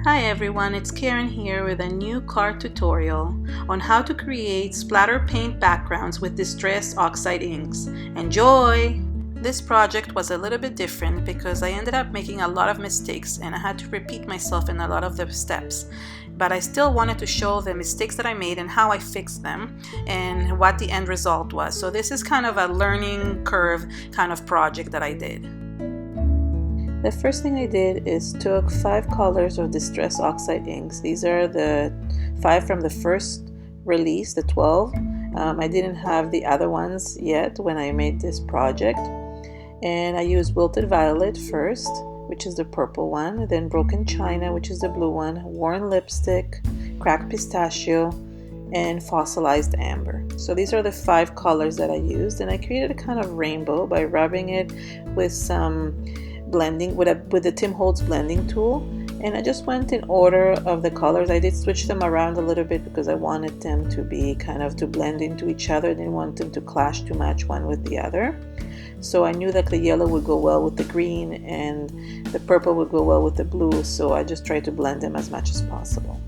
Hi everyone, it's Karen here with a new card tutorial on how to create splatter paint backgrounds with Distress Oxide Inks. Enjoy! This project was a little bit different because I ended up making a lot of mistakes and I had to repeat myself in a lot of the steps. But I still wanted to show the mistakes that I made and how I fixed them and what the end result was. So this is kind of a learning curve kind of project that I did. The first thing I did is took 5 colors of Distress Oxide Inks. These are the 5 from the first release, the 12. I didn't have the other ones yet when I made this project. And I used Wilted Violet first, which is the purple one, then Broken China, which is the blue one, Worn Lipstick, Cracked Pistachio, and Fossilized Amber. So these are the 5 colors that I used, and I created a kind of rainbow by rubbing it with some blending with the Tim Holtz blending tool, and I just went in order of the colors. I did switch them around a little bit because I wanted them to be kind of to blend into each other. I didn't want them to clash too much one with the other. So I knew that the yellow would go well with the green and the purple would go well with the blue, so I just tried to blend them as much as possible.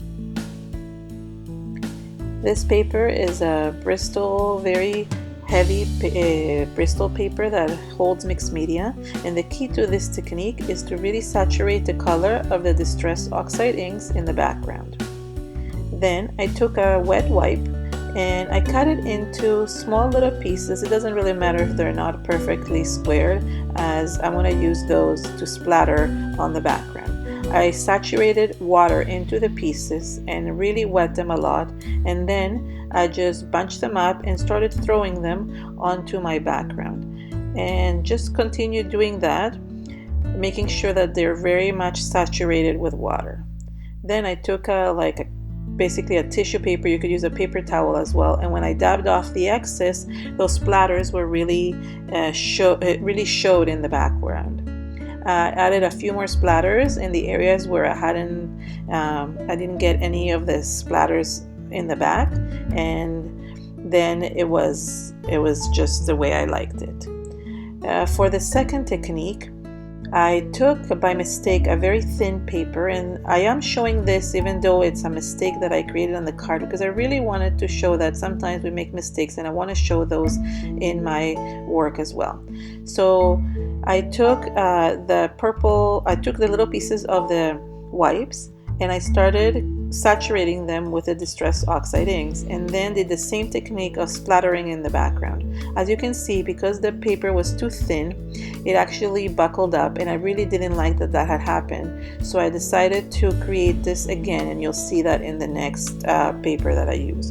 This paper is a Bristol, very heavy Bristol paper that holds mixed media, and the key to this technique is to really saturate the color of the Distress Oxide inks in the background. Then I took a wet wipe and I cut it into small little pieces. It doesn't really matter if they're not perfectly squared, as I'm going to use those to splatter on the background. I saturated water into the pieces and really wet them a lot, and then I just bunched them up and started throwing them onto my background, and just continue doing that, making sure that they're very much saturated with water. Then I took basically a tissue paper. You could use a paper towel as well, and when I dabbed off the excess, those splatters were really showed in the background. I added a few more splatters in the areas where I didn't get any of the splatters in the back, and then it was just the way I liked it. For the second technique, I took by mistake a very thin paper, and I am showing this even though it's a mistake that I created on the card, because I really wanted to show that sometimes we make mistakes, and I want to show those in my work as well. So I took the little pieces of the wipes and I started saturating them with the Distress Oxide inks, and then did the same technique of splattering in the background. As you can see, because the paper was too thin, it actually buckled up, and I really didn't like that had happened. So I decided to create this again, and you'll see that in the next paper that I use.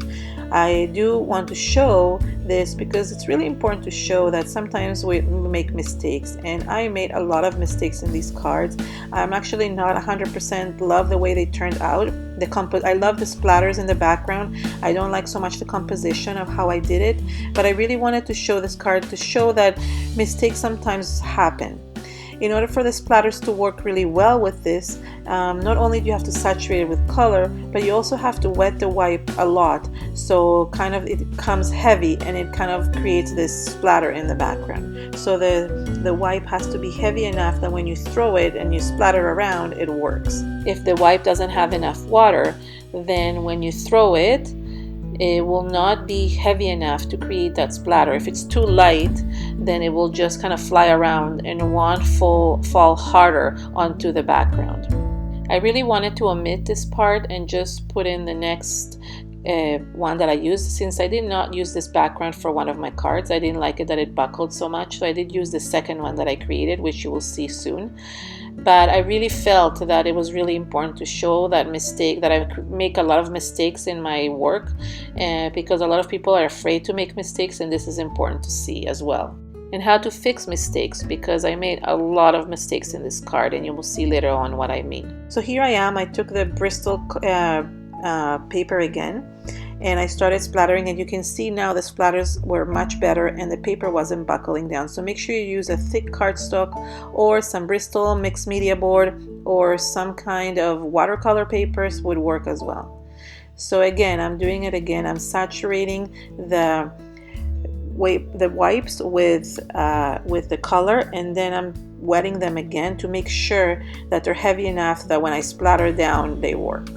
I do want to show this because it's really important to show that sometimes we make mistakes, and I made a lot of mistakes in these cards. I'm actually not 100% love the way they turned out. I love the splatters in the background. I don't like so much the composition of how I did it, but I really wanted to show this card to show that mistakes sometimes happen. In order for the splatters to work really well with this, not only do you have to saturate it with color, but you also have to wet the wipe a lot, so kind of it becomes heavy and it kind of creates this splatter in the background. So the wipe has to be heavy enough that when you throw it and you splatter around, it works. If the wipe doesn't have enough water, then when you throw it, it will not be heavy enough to create that splatter. If it's too light, then it will just kind of fly around and it won't fall harder onto the background. I really wanted to omit this part and just put in the next one that I used. Since I did not use this background for one of my cards, I didn't like it that it buckled so much, so I did use the second one that I created, which you will see soon. But I really felt that it was really important to show that I make a lot of mistakes in my work, because a lot of people are afraid to make mistakes, and this is important to see as well. And how to fix mistakes, because I made a lot of mistakes in this card, and you will see later on what I mean. So here I am. I took the Bristol paper again, and I started splattering, and you can see now the splatters were much better and the paper wasn't buckling down. So make sure you use a thick cardstock or some Bristol mixed media board, or some kind of watercolor papers would work as well. So again, I'm doing it again. I'm saturating the wipes with the color, and then I'm wetting them again to make sure that they're heavy enough that when I splatter down, they work.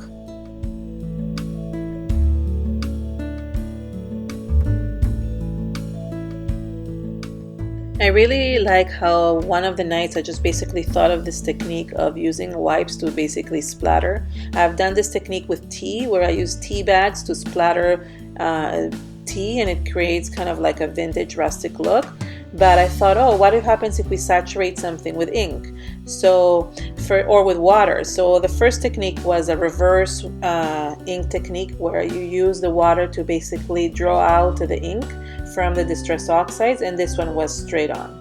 I really like how one of the nights I just basically thought of this technique of using wipes to basically splatter. I've done this technique with tea where I use tea bags to splatter tea, and it creates kind of like a vintage rustic look. But I thought, oh, what happens if we saturate something with ink? Or with water. So the first technique was a reverse ink technique where you use the water to basically draw out the ink from the Distress Oxides, and this one was straight on.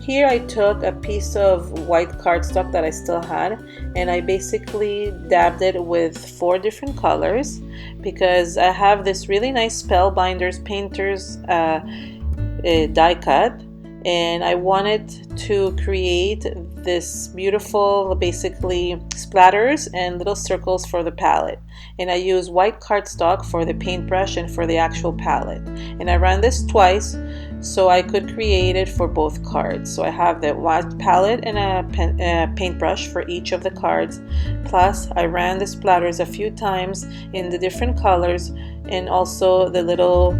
Here I took a piece of white cardstock that I still had, and I basically dabbed it with 4 different colors because I have this really nice Spellbinders painters die cut, and I wanted to create this beautiful basically splatters and little circles for the palette. And I use white cardstock for the paintbrush and for the actual palette, and I ran this twice so I could create it for both cards. So I have the white palette and a paintbrush for each of the cards, plus I ran the splatters a few times in the different colors, and also the little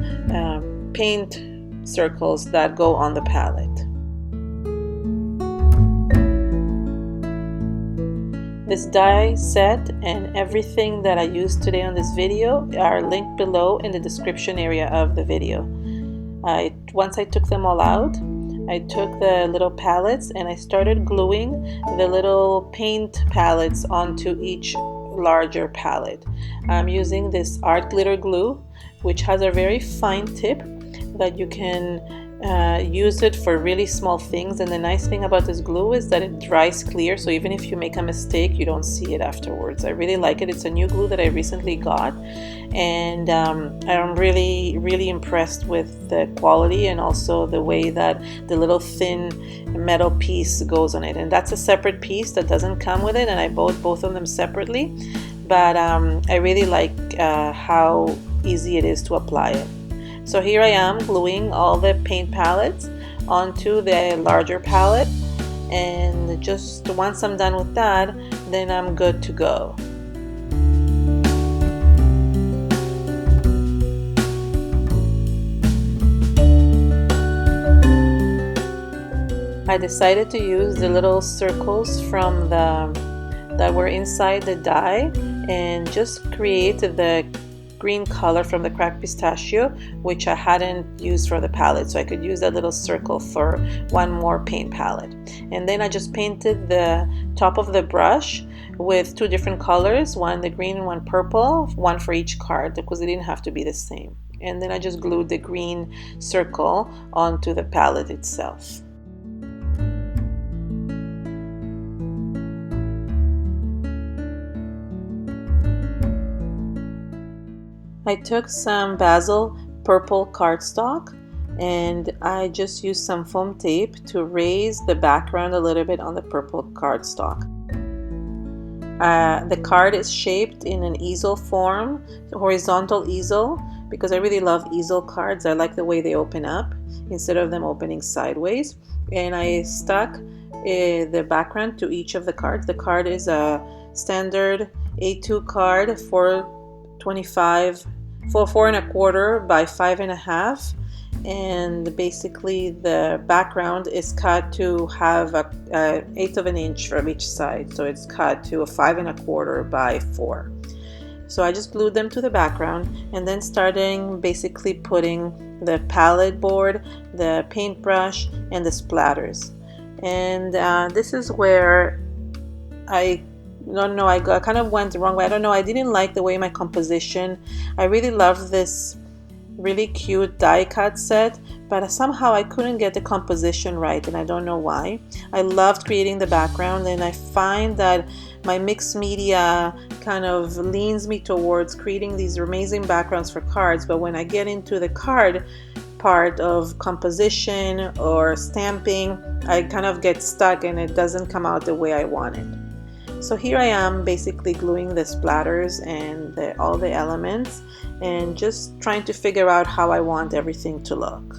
paint circles that go on the palette. This die set and everything that I used today on this video are linked below in the description area of the video. Once I took them all out, I took the little pallets and I started gluing the little paint palettes onto each larger palette. I'm using this art glitter glue, which has a very fine tip that you can use it for really small things, and the nice thing about this glue is that it dries clear, so even if you make a mistake you don't see it afterwards. I really like it. It's a new glue that I recently got, and I'm really impressed with the quality and also the way that the little thin metal piece goes on it. And that's a separate piece that doesn't come with it, and I bought both of them separately, but I really like how easy it is to apply it. So here I am gluing all the paint palettes onto the larger palette, and just once I'm done with that, then I'm good to go. I decided to use the little circles from that were inside the die and just create the green color from the cracked pistachio, which I hadn't used for the palette, so I could use that little circle for one more paint palette. And then I just painted the top of the brush with 2 different colors, one the green and one purple, one for each card because they didn't have to be the same. And then I just glued the green circle onto the palette itself. I took some basil purple cardstock and I just used some foam tape to raise the background a little bit on the purple cardstock. The card is shaped in an easel form, horizontal easel, because I really love easel cards. I like the way they open up instead of them opening sideways. And I stuck the background to each of the cards. The card is a standard A2 card for 4 1/4 by 5 1/2, and basically the background is cut to have a 1/8 of an inch from each side, so it's cut to a 5 1/4 by 4. So I just glued them to the background and then starting basically putting the palette board, the paintbrush, and the splatters. And this is where I kind of went the wrong way. I don't know, I didn't like the way my composition. I really love this really cute die cut set, but somehow I couldn't get the composition right, and I don't know why. I loved creating the background, and I find that my mixed media kind of leans me towards creating these amazing backgrounds for cards, but when I get into the card part of composition or stamping, I kind of get stuck and it doesn't come out the way I want it. So here I am basically gluing the splatters and all the elements and just trying to figure out how I want everything to look.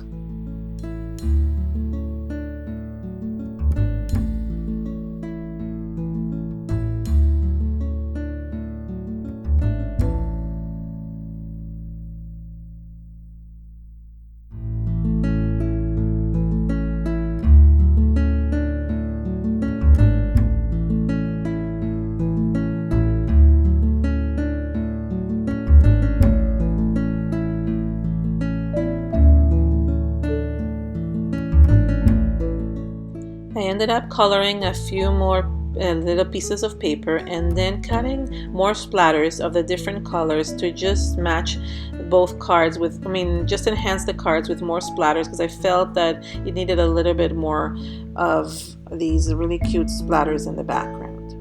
ended up coloring a few more little pieces of paper and then cutting more splatters of the different colors to just match both cards with, just enhance the cards with more splatters, because I felt that it needed a little bit more of these really cute splatters in the background.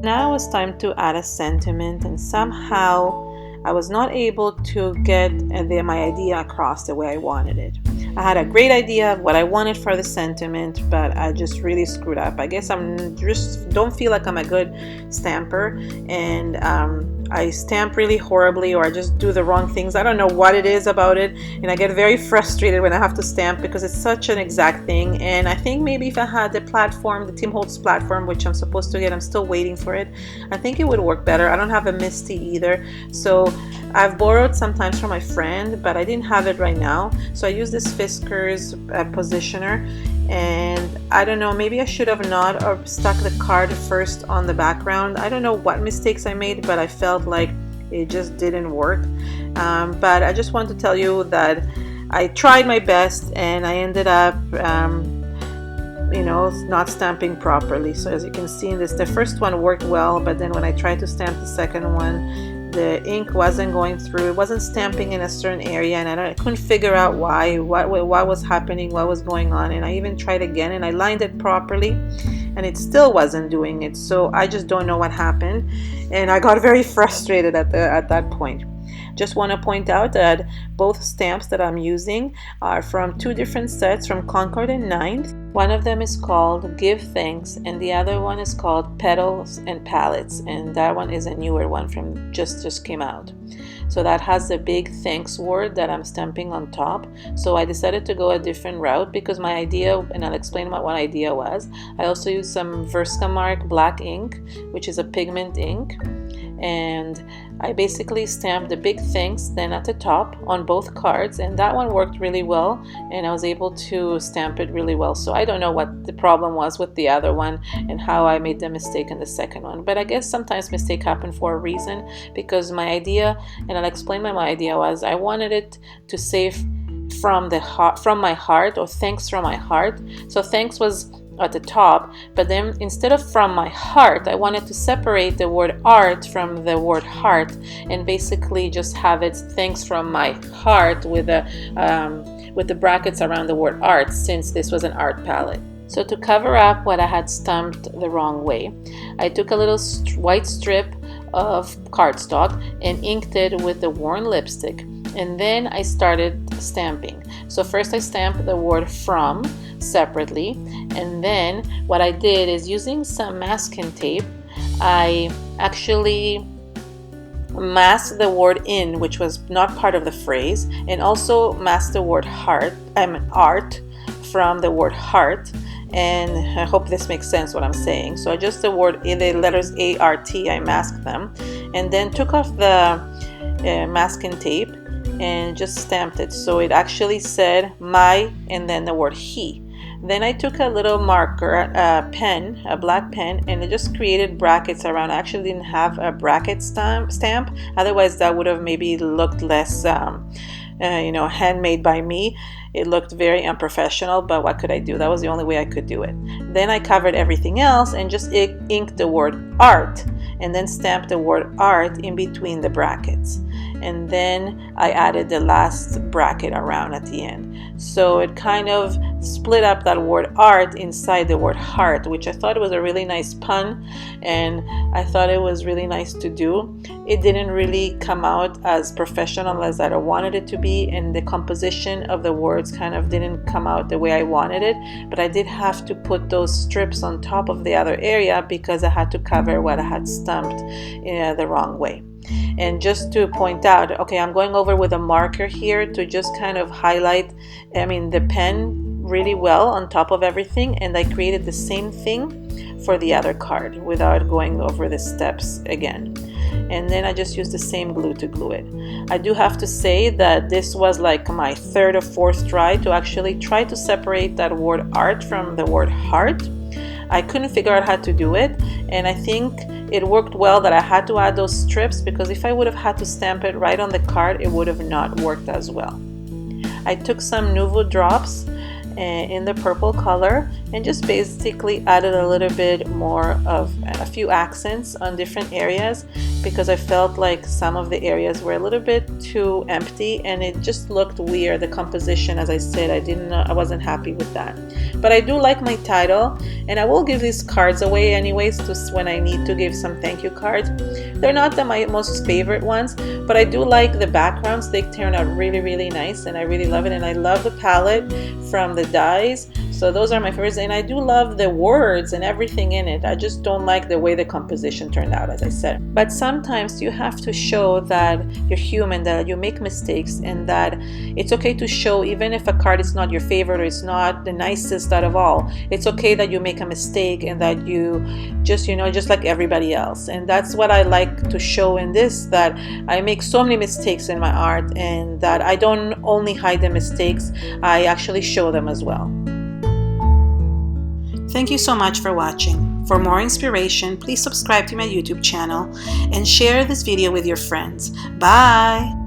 Now it was time to add a sentiment, and somehow I was not able to get my idea across the way I wanted it. I had a great idea of what I wanted for the sentiment, but I just really screwed up. I guess I'm just don't feel like I'm a good stamper, and I stamp really horribly, or I just do the wrong things. I don't know what it is about it, and I get very frustrated when I have to stamp because it's such an exact thing. And I think maybe if I had the platform, the Tim Holtz platform, which I'm supposed to get, I'm still waiting for it, I think it would work better. I don't have a Misty either, so I've borrowed sometimes from my friend, but I didn't have it right now, so I use this Fisker's positioner. And I don't know, maybe I should have not stuck the card first on the background. I don't know what mistakes I made, but I felt like it just didn't work. But I just want to tell you that I tried my best, and I ended up not stamping properly. So as you can see in this, the first one worked well, but then when I tried to stamp the second one, the ink wasn't going through. It wasn't stamping in a certain area, and I couldn't figure out why, what was happening, what was going on. And I even tried again, and I lined it properly, and it still wasn't doing it. So I just don't know what happened, and I got very frustrated at that point. Just want to point out that both stamps that I'm using are from two different sets from Concord and Ninth. One of them is called Give Thanks, and the other one is called Petals and Pallets, and that one is a newer one from just came out. So that has the big thanks word that I'm stamping on top. So I decided to go a different route because my idea, and I'll explain what my idea was. I also used some Versamark black ink, which is a pigment ink, and I basically stamped the big thanks then at the top on both cards, and that one worked really well, and I was able to stamp it really well. So I don't know what the problem was with the other one and how I made the mistake in the second one, but I guess sometimes mistakes happen for a reason, because my idea, and I'll explain my idea, was I wanted it to say from my heart, or thanks from my heart. So thanks was at the top, but then instead of from my heart, I wanted to separate the word art from the word heart, and basically just have it thanks from my heart with the brackets around the word art, since this was an art palette. So to cover up what I had stamped the wrong way, I took a little white strip of cardstock and inked it with the worn lipstick, and then I started stamping. So first I stamped the word from separately, and then what I did is, using some masking tape, I actually masked the word in, which was not part of the phrase, and also masked the word art from the word heart. And I hope this makes sense what I'm saying. So just the word in the letters A-R-T, I masked them, and then took off the masking tape and just stamped it, so it actually said my and then the word he. Then I took a little marker, a black pen, and I just created brackets around. I actually didn't have a bracket stamp, otherwise that would have maybe looked less handmade by me. It looked very unprofessional, but what could I do? That was the only way I could do it. Then I covered everything else and just inked the word art, and then stamped the word art in between the brackets. And then I added the last bracket around at the end. So it kind of split up that word art inside the word heart, which I thought was a really nice pun, and I thought it was really nice to do. It didn't really come out as professional as I wanted it to be, and the composition of the words kind of didn't come out the way I wanted it, but I did have to put those strips on top of the other area because I had to cover what I had stamped the wrong way. And just to point out, okay, I'm going over with a marker here to just kind of highlight, the pen really well on top of everything, and I created the same thing for the other card without going over the steps again. And then I just used the same glue to glue it. I do have to say that this was like my third or fourth try to separate that word art from the word heart. I couldn't figure out how to do it, and I think it worked well that I had to add those strips, because if I would have had to stamp it right on the card, it would have not worked as well. I took some Nuvo drops in the purple color, and just basically added a little bit more of a few accents on different areas, because I felt like some of the areas were a little bit too empty and it just looked weird. The composition, as I said, I wasn't happy with that. But I do like my title, and I will give these cards away anyways when I need to give some thank you cards. They're not my most favorite ones, but I do like the backgrounds. They turn out really nice, and I really love it. And I love the palette from the dies, so those are my favorites. And I do love the words and everything in it. I just don't like the way the composition turned out, as I said. But sometimes you have to show that you're human, that you make mistakes, and that it's okay to show even if a card is not your favorite or it's not the nicest out of all. It's okay that you make a mistake and that you just, just like everybody else. And that's what I like to show in this, that I make so many mistakes in my art, and that I don't only hide the mistakes, I actually show them as well. Thank you so much for watching. For more inspiration, please subscribe to my YouTube channel and share this video with your friends. Bye!